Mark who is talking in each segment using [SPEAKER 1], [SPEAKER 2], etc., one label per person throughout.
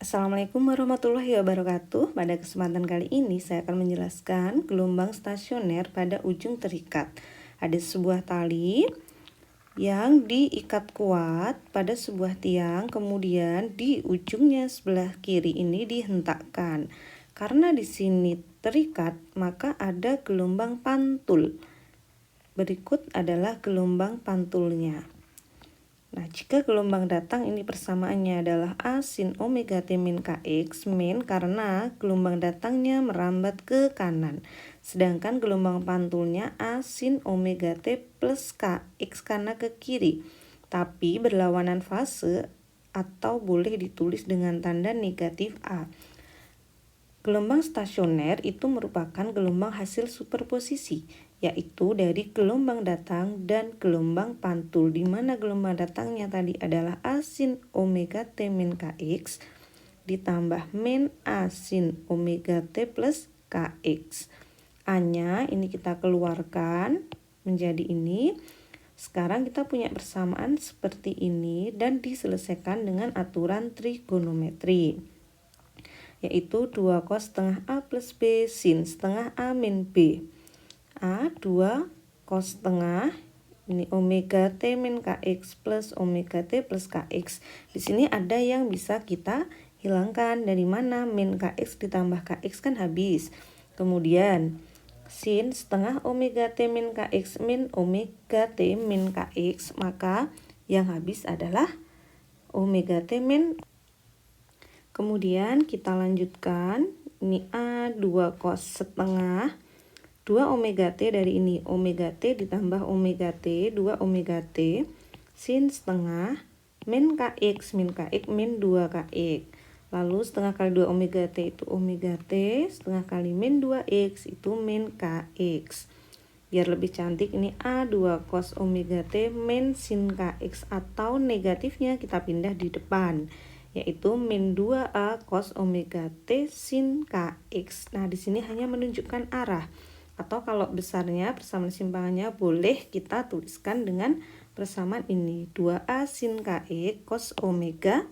[SPEAKER 1] Assalamualaikum warahmatullahi wabarakatuh. Pada kesempatan kali ini saya akan menjelaskan gelombang stasioner pada ujung terikat. Ada sebuah tali yang diikat kuat pada sebuah tiang, kemudian di ujungnya sebelah kiri ini dihentakkan. Karena di sini terikat, maka ada gelombang pantul. Berikut adalah gelombang pantulnya. Nah, jika gelombang datang ini persamaannya adalah A sin omega T min Kx min karena gelombang datangnya merambat ke kanan. Sedangkan gelombang pantulnya A sin omega T plus Kx karena ke kiri. Tapi berlawanan fase atau boleh ditulis dengan tanda negatif A. Gelombang stasioner itu merupakan gelombang hasil superposisi, yaitu dari gelombang datang dan gelombang pantul, di mana gelombang datangnya tadi adalah A sin omega T min Kx ditambah min A sin omega T plus Kx. A-nya ini kita keluarkan menjadi ini. Sekarang kita punya persamaan seperti ini dan diselesaikan dengan aturan trigonometri, yaitu 2 cos setengah A plus B sin setengah A min B. A 2 cos setengah ini omega T min Kx plus omega T plus Kx. Di sini ada yang bisa kita hilangkan. Dari mana? Min Kx ditambah Kx kan habis. Kemudian sin setengah omega T min Kx min omega T min Kx, maka yang habis adalah omega T min. Kemudian kita lanjutkan, ini A 2 cos setengah 2 omega T, dari ini omega T ditambah omega T 2 omega T sin setengah min Kx min 2 Kx. Lalu setengah kali 2 omega T itu omega T, setengah kali min 2X itu min Kx. Biar lebih cantik, ini A 2 cos omega T min sin Kx, atau negatifnya kita pindah di depan, yaitu min 2A cos omega T sin Kx. Nah, di sini hanya menunjukkan arah. Atau kalau besarnya persamaan simpangannya boleh kita tuliskan dengan persamaan ini, 2A sin Kx cos omega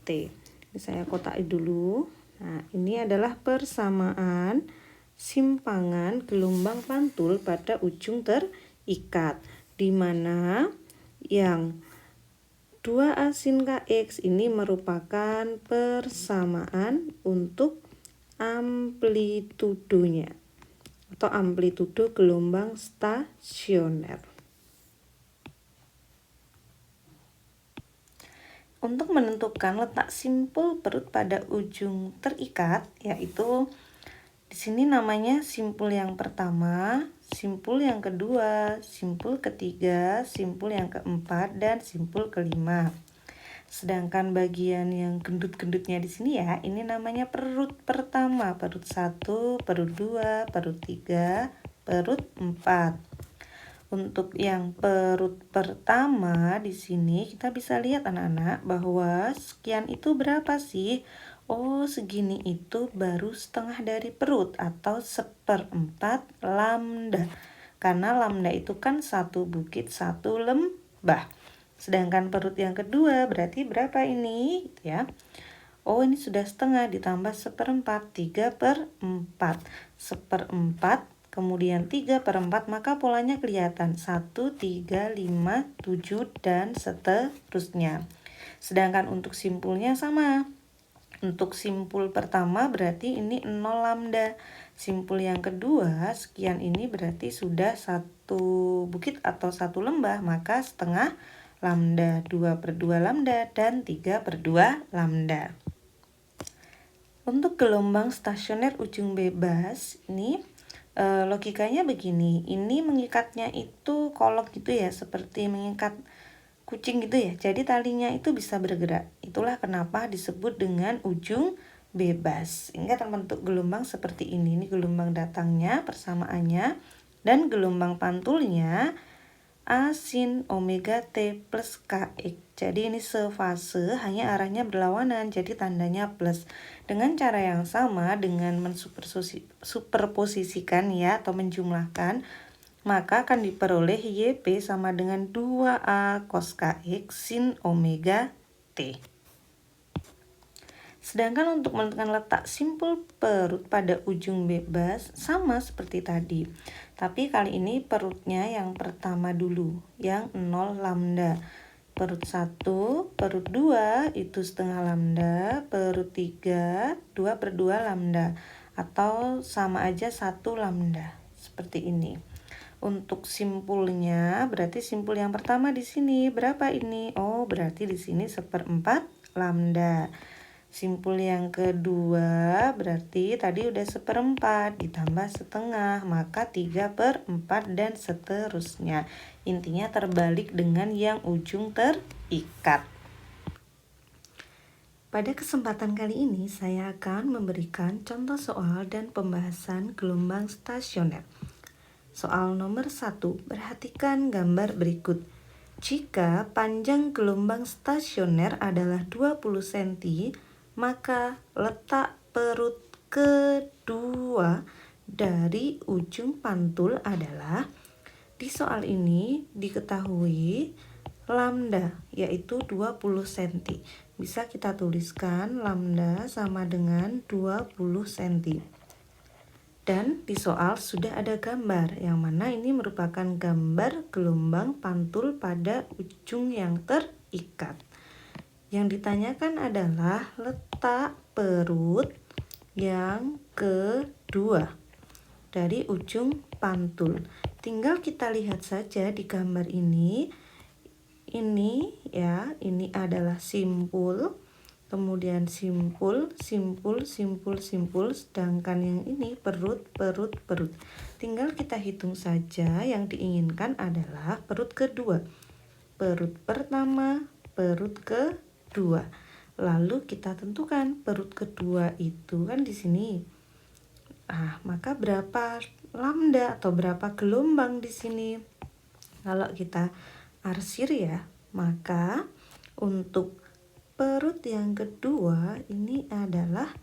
[SPEAKER 1] T. Ini saya kotak dulu. Nah, ini adalah persamaan simpangan gelombang pantul pada ujung terikat, di mana yang 2A sin Kx ini merupakan persamaan untuk amplitudonya atau amplitudo gelombang stasioner. Untuk menentukan letak simpul perut pada ujung terikat, yaitu di sini namanya simpul yang pertama, simpul yang kedua, simpul ketiga, simpul yang keempat, dan simpul kelima. Sedangkan bagian yang gendut-gendutnya di sini ya, ini namanya perut pertama, perut 1, perut 2, perut 3, perut 4. Untuk yang perut pertama di sini kita bisa lihat anak-anak bahwa sekian itu berapa sih? Oh, segini itu baru setengah dari perut atau 1/4 lambda. Karena lambda itu kan 1 bukit 1 lembah. Sedangkan perut yang kedua berarti berapa ini? Ya. Oh, ini sudah setengah ditambah 1/4, 3/4. 1/4 kemudian 3/4, maka polanya kelihatan 1, 3, 5, 7 dan seterusnya. Sedangkan untuk simpulnya sama. Untuk simpul pertama berarti ini 0 lambda. Simpul yang kedua sekian ini berarti sudah 1 bukit atau 1 lembah, maka setengah lambda, 2/2 lambda, dan 3/2 lambda. Untuk gelombang stasioner ujung bebas ini logikanya begini, ini mengikatnya itu kolok gitu ya, seperti mengikat kucing gitu ya, jadi talinya itu bisa bergerak. Itulah kenapa disebut dengan ujung bebas, sehingga terbentuk gelombang seperti ini gelombang datangnya, persamaannya, dan gelombang pantulnya A sin omega T plus Kx. Jadi ini sefase, hanya arahnya berlawanan, jadi tandanya plus. Dengan cara yang sama, dengan mensuperposisikan ya, atau menjumlahkan, maka akan diperoleh YP sama dengan 2A cos Kx sin omega T. Sedangkan untuk menentukan letak simpul perut pada ujung bebas sama seperti tadi. Tapi kali ini perutnya yang pertama dulu, yang 0 lambda. Perut 1, perut 2 itu setengah lambda, perut 3, 2/2 lambda. Atau sama aja 1 lambda. Seperti ini. Untuk simpulnya, berarti simpul yang pertama di sini berapa ini? Oh, berarti di sini 1/4 lambda. Simpul yang kedua berarti tadi udah 1/4 ditambah setengah, maka 3/4 dan seterusnya. Intinya terbalik dengan yang ujung terikat. Pada kesempatan kali ini saya akan memberikan contoh soal dan pembahasan gelombang stasioner. Soal nomor 1, perhatikan gambar berikut. Jika panjang gelombang stasioner adalah 20 cm, maka letak perut kedua dari ujung pantul adalah, di soal ini diketahui lambda yaitu 20 cm. Bisa kita tuliskan lambda sama dengan 20 cm. Dan di soal sudah ada gambar, yang mana ini merupakan gambar gelombang pantul pada ujung yang terikat. Yang ditanyakan adalah letak perut yang kedua dari ujung pantul. Tinggal kita lihat saja di gambar ini ya, ini adalah simpul, kemudian simpul, sedangkan yang ini perut. Tinggal kita hitung saja, yang diinginkan adalah perut kedua. Perut pertama, perut kedua. Lalu kita tentukan perut kedua itu kan di sini. Maka berapa lambda atau berapa gelombang di sini? Kalau kita arsir ya, maka untuk perut yang kedua ini adalah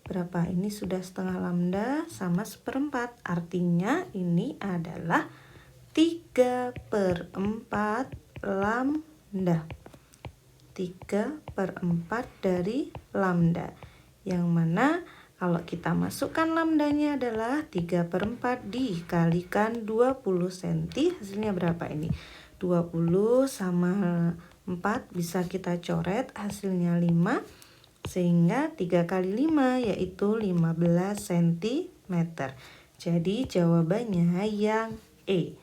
[SPEAKER 1] berapa? Ini sudah setengah lambda sama 1/4. Artinya ini adalah 3/4 lambda. 3/4 dari lambda. Yang mana kalau kita masukkan lambdanya adalah 3/4 dikalikan 20 cm. Hasilnya berapa ini? 20 sama 4 bisa kita coret, hasilnya 5. Sehingga 3 kali 5 yaitu 15 cm. Jadi jawabannya yang E.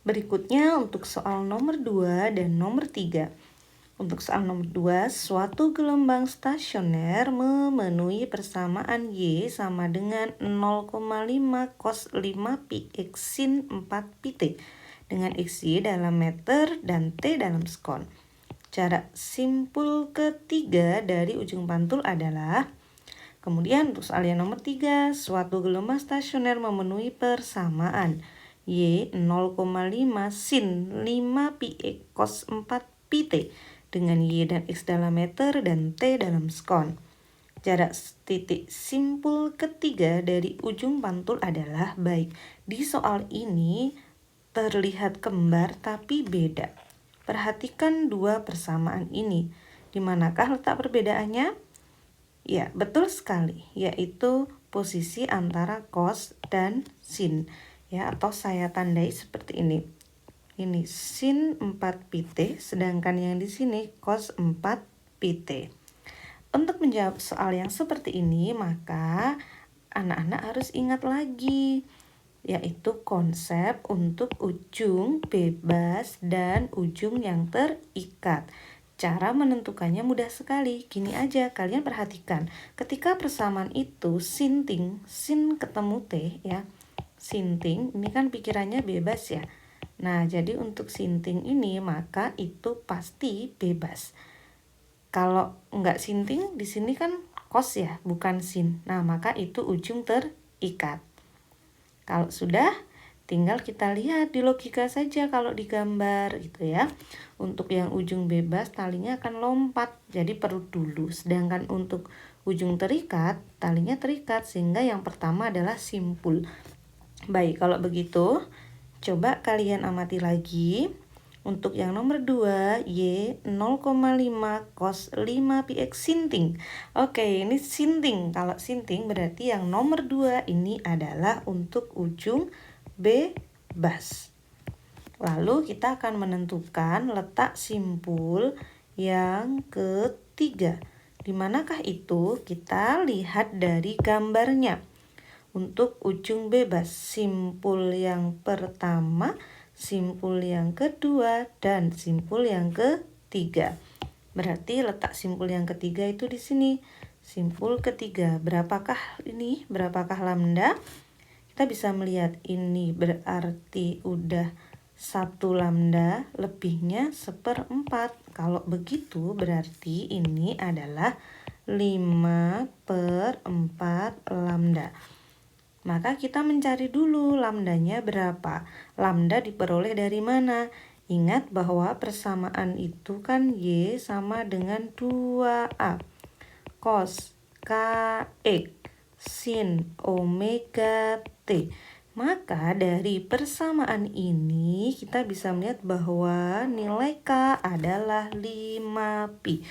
[SPEAKER 1] Berikutnya untuk soal nomor 2 dan nomor 3. Untuk soal nomor 2, suatu gelombang stasioner memenuhi persamaan Y sama dengan 0,5 cos 5 pi X sin 4 pi T dengan XY dalam meter dan T dalam sekon. Jarak simpul ketiga dari ujung pantul adalah. Kemudian untuk soal yang nomor 3, suatu gelombang stasioner memenuhi persamaan Y 0,5 sin 5 pi X cos 4 pi T dengan Y dan X dalam meter dan T dalam sekon. Jarak titik simpul ketiga dari ujung pantul adalah, baik, di soal ini terlihat kembar tapi beda. Perhatikan dua persamaan ini. Di manakah letak perbedaannya? Ya, betul sekali, yaitu posisi antara cos dan sin. Ya, atau saya tandai seperti ini. Ini sin 4 pi T, sedangkan yang di sini cos 4 pi T. Untuk menjawab soal yang seperti ini, maka anak-anak harus ingat lagi, yaitu konsep untuk ujung bebas dan ujung yang terikat. Cara menentukannya mudah sekali. Gini aja, kalian perhatikan. Ketika persamaan itu sin ketemu T ya. Sinting, ini kan pikirannya bebas ya. Nah, jadi untuk sinting ini maka itu pasti bebas. Kalau enggak sinting, di sini kan cos ya, bukan sin. Nah, maka itu ujung terikat. Kalau sudah, tinggal kita lihat di logika saja kalau digambar gitu ya. Untuk yang ujung bebas, talinya akan lompat, jadi perut dulu. Sedangkan untuk ujung terikat, talinya terikat, sehingga yang pertama adalah simpul. Baik, kalau begitu, coba kalian amati lagi. Untuk yang nomor 2, Y 0,5 cos 5 px sinting. Oke, ini sinting. Kalau sinting berarti yang nomor 2 ini adalah untuk ujung bebas. Lalu kita akan menentukan letak simpul yang ketiga. Di manakah itu? Kita lihat dari gambarnya. Untuk ujung bebas, simpul yang pertama, simpul yang kedua, dan simpul yang ketiga. Berarti letak simpul yang ketiga itu di sini. Simpul ketiga, berapakah ini? Berapakah lambda? Kita bisa melihat ini berarti udah 1 lambda, lebihnya 1/4. Kalau begitu berarti ini adalah 5/4 lambda. Maka kita mencari dulu lambdanya berapa. Lambda diperoleh dari mana? Ingat bahwa persamaan itu kan Y sama dengan 2A cos kx sin omega T. Maka dari persamaan ini kita bisa melihat bahwa nilai K adalah 5pi.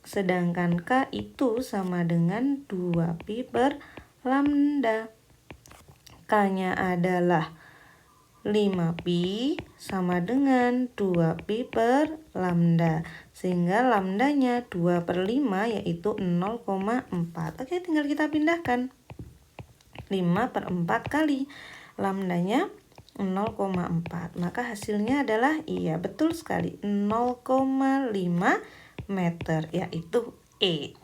[SPEAKER 1] Sedangkan K itu sama dengan 2pi per lambda. K-nya adalah 5pi sama dengan 2pi per lambda. Sehingga lambdanya 2/5 yaitu 0,4. Oke, tinggal kita pindahkan. 5/4 kali lambdanya 0,4. Maka hasilnya adalah, iya betul sekali, 0,5 meter, yaitu E.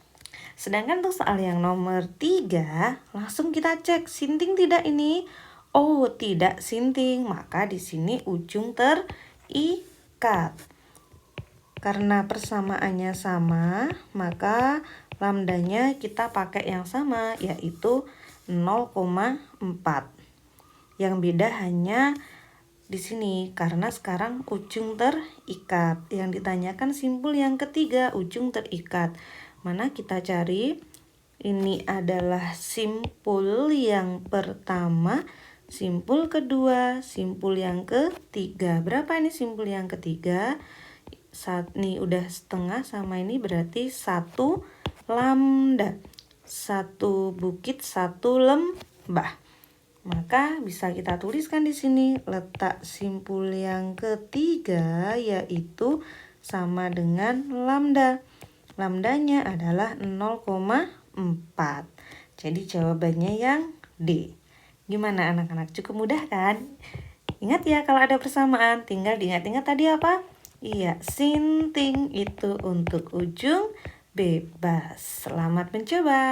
[SPEAKER 1] Sedangkan untuk soal yang nomor 3, langsung kita cek sinting tidak ini? Oh, tidak sinting. Maka di sini ujung terikat. Karena persamaannya sama, maka lambdanya kita pakai yang sama, yaitu 0,4. Yang beda hanya di sini karena sekarang ujung terikat. Yang ditanyakan simpul yang ketiga, ujung terikat. Mana kita cari? Ini adalah simpul yang pertama, simpul kedua, simpul yang ketiga. Berapa ini simpul yang ketiga? Ini udah setengah sama ini berarti 1 lambda. 1 bukit 1 lembah. Maka bisa kita tuliskan di sini letak simpul yang ketiga yaitu sama dengan lambda. Lambdanya adalah 0,4. Jadi jawabannya yang D. Gimana anak-anak? Cukup mudah kan? Ingat ya, kalau ada persamaan tinggal diingat-ingat tadi apa? Iya, sinting itu untuk ujung bebas. Selamat mencoba.